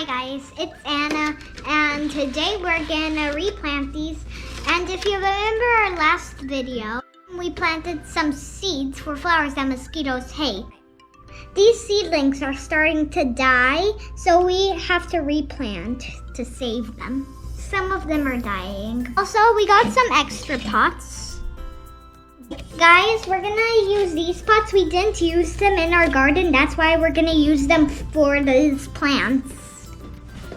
Hi guys, it's Anna, and today we're gonna replant these. And if you remember our last video, we planted some seeds for flowers that mosquitoes hate. These seedlings are starting to die, so we have to replant to save them. Some of them are dying. Also, we got some extra pots. Guys, we're gonna use these pots. We didn't use them in our garden. That's why we're gonna use them for these plants.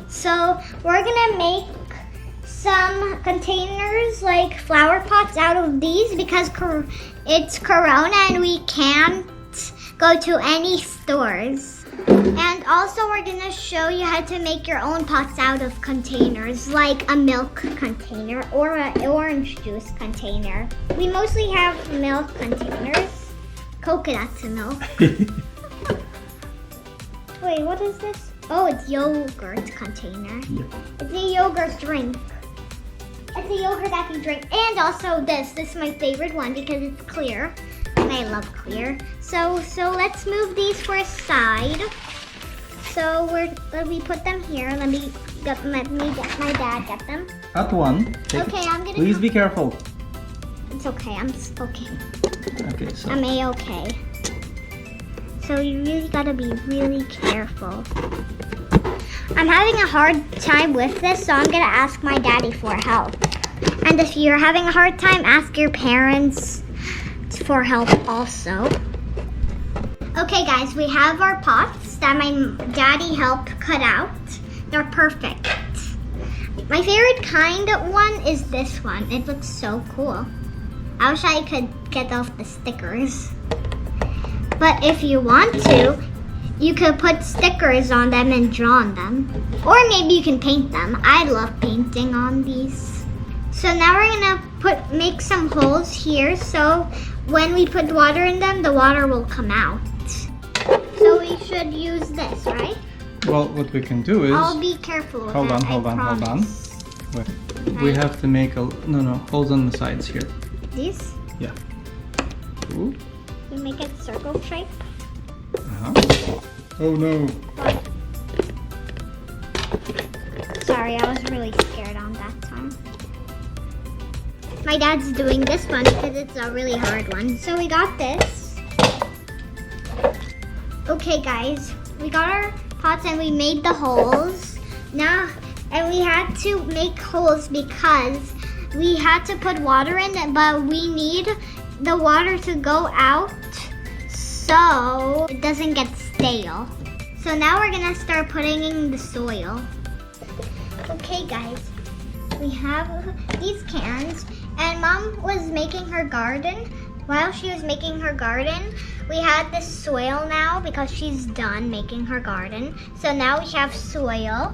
So we're gonna make some containers like flower pots out of these because it's Corona and we can't go to any stores. And also we're gonna show you how to make your own pots out of containers, like a milk container or an orange juice container. We mostly have milk containers, coconut milk. Wait, what is this? Oh, it's yogurt container. Yep. It's a yogurt drink. It's a yogurt I can drink. And also this is my favorite one because it's clear. And I love clear. So let's move these for a side. So let me put them here. Let me get my dad get them. At one. Okay, I'm gonna. Please be careful. It's okay. I'm okay. Okay, so. I'm a-okay. So you really gotta be really careful. I'm having a hard time with this, so I'm gonna ask my daddy for help. And if you're having a hard time, ask your parents for help also. Okay guys, we have our pots that my daddy helped cut out. They're perfect. My favorite kind of one is this one. It looks so cool. I wish I could get off the stickers. But if you want to, you could put stickers on them and draw on them. Or maybe you can paint them. I love painting on these. So now we're gonna make some holes here so when we put water in them, the water will come out. So we should use this, right? Well, what we can do is... I'll be careful with Hold that, on. Wait. We have to make holes on the sides here. These? Yeah. Ooh. We make it circle shape. Uh-huh. Oh no. Sorry, I was really scared on that time. My dad's doing this one because it's a really hard one. So we got this. Okay guys, we got our pots and we made the holes. Now, and we had to make holes because we had to put water in it, but we need the water to go out so it doesn't get stale. So now we're gonna start putting in the soil. Okay guys, we have these cans and Mom was making her garden. While she was making her garden, we had this soil now because she's done making her garden. So now we have soil.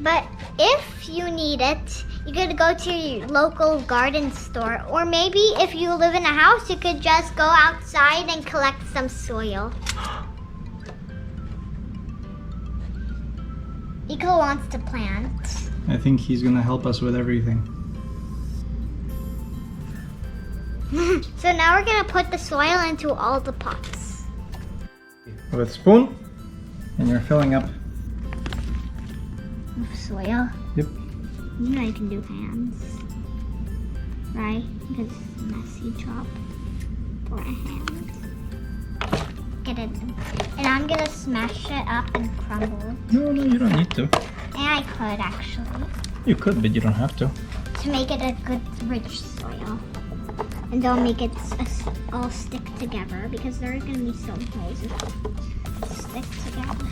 But if you need it, you could go to your local garden store. Or maybe if you live in a house, you could just go outside and collect some soil. Iko wants to plant. I think he's gonna help us with everything. So now we're gonna put the soil into all the pots. With a spoon, and you're filling up. With soil? Yep. You know I can do hands, right? Because it's a messy job for a hand. Get it. And I'm gonna smash it up and crumble. No, you don't need to. And I could actually. You could, but you don't have to. To make it a good rich soil. And don't make it all stick together because there are gonna be some holes that stick together.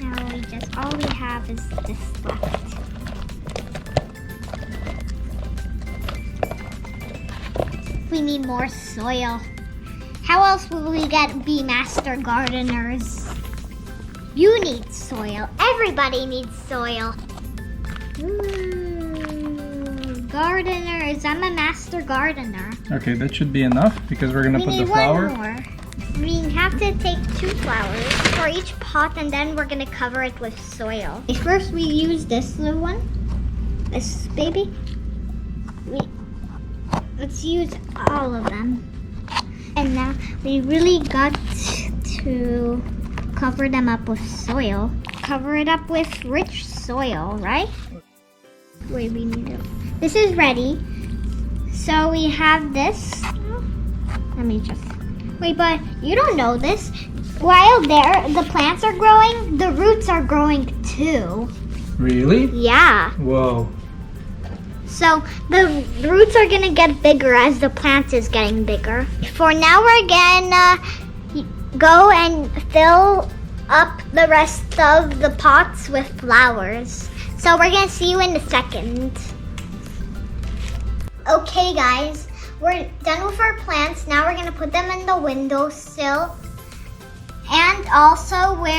Now all we have is this left. We need more soil. How else will we be master gardeners? You need soil. Everybody needs soil. Gardeners. I'm a master gardener. Okay, that should be enough because we're gonna put the flower. We need one more. We have to take 2 flowers for each pot and then we're gonna cover it with soil. First we use this little one. This baby. Let's use all of them. And now we really got to cover them up with soil. Cover it up with rich soil, right? Wait, we need it. This is ready. So we have this. Let me just... Wait, but you don't know this. While the plants are growing, the roots are growing too. Really? Yeah. Whoa. So the roots are gonna get bigger as the plant is getting bigger. For now, we're gonna go and fill up the rest of the pots with flowers. So we're gonna see you in a second. Okay guys, we're done with our plants. Now we're gonna put them in the windowsill. And also we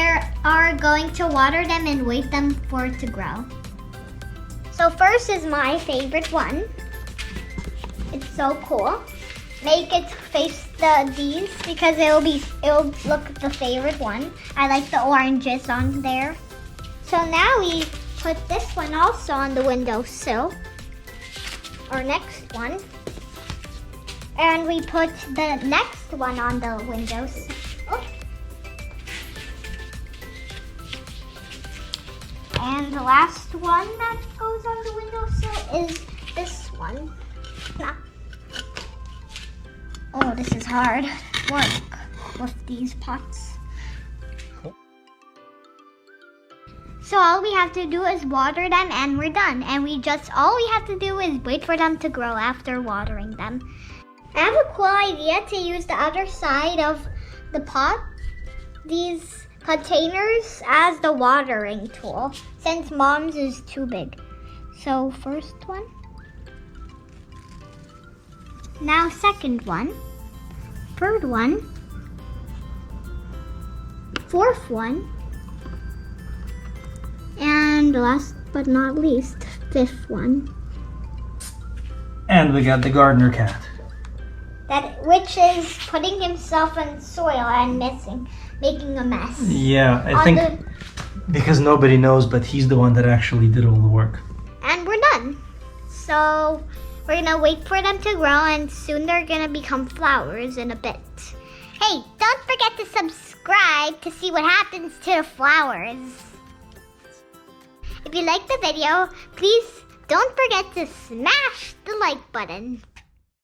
are going to water them and wait them for it to grow. So first is my favorite one. It's so cool. Make it face these because it'll look the favorite one. I like the oranges on there. So now we put this one also on the windowsill. Our next one. And we put the next one on the windowsill. And the last one that goes on the windowsill is this one. Oh, this is hard work with these pots. So all we have to do is water them and we're done. And all we have to do is wait for them to grow after watering them. I have a cool idea to use the other side of the pot, these containers, as the watering tool, since Mom's is too big. So first one. Now second one. Third one. Fourth one. And last but not least, fifth one. And we got the gardener cat. Which is putting himself in soil and making a mess. Yeah, I think because nobody knows, but he's the one that actually did all the work. And we're done. So we're gonna wait for them to grow and soon they're gonna become flowers in a bit. Hey, don't forget to subscribe to see what happens to the flowers. If you liked the video, please don't forget to smash the like button.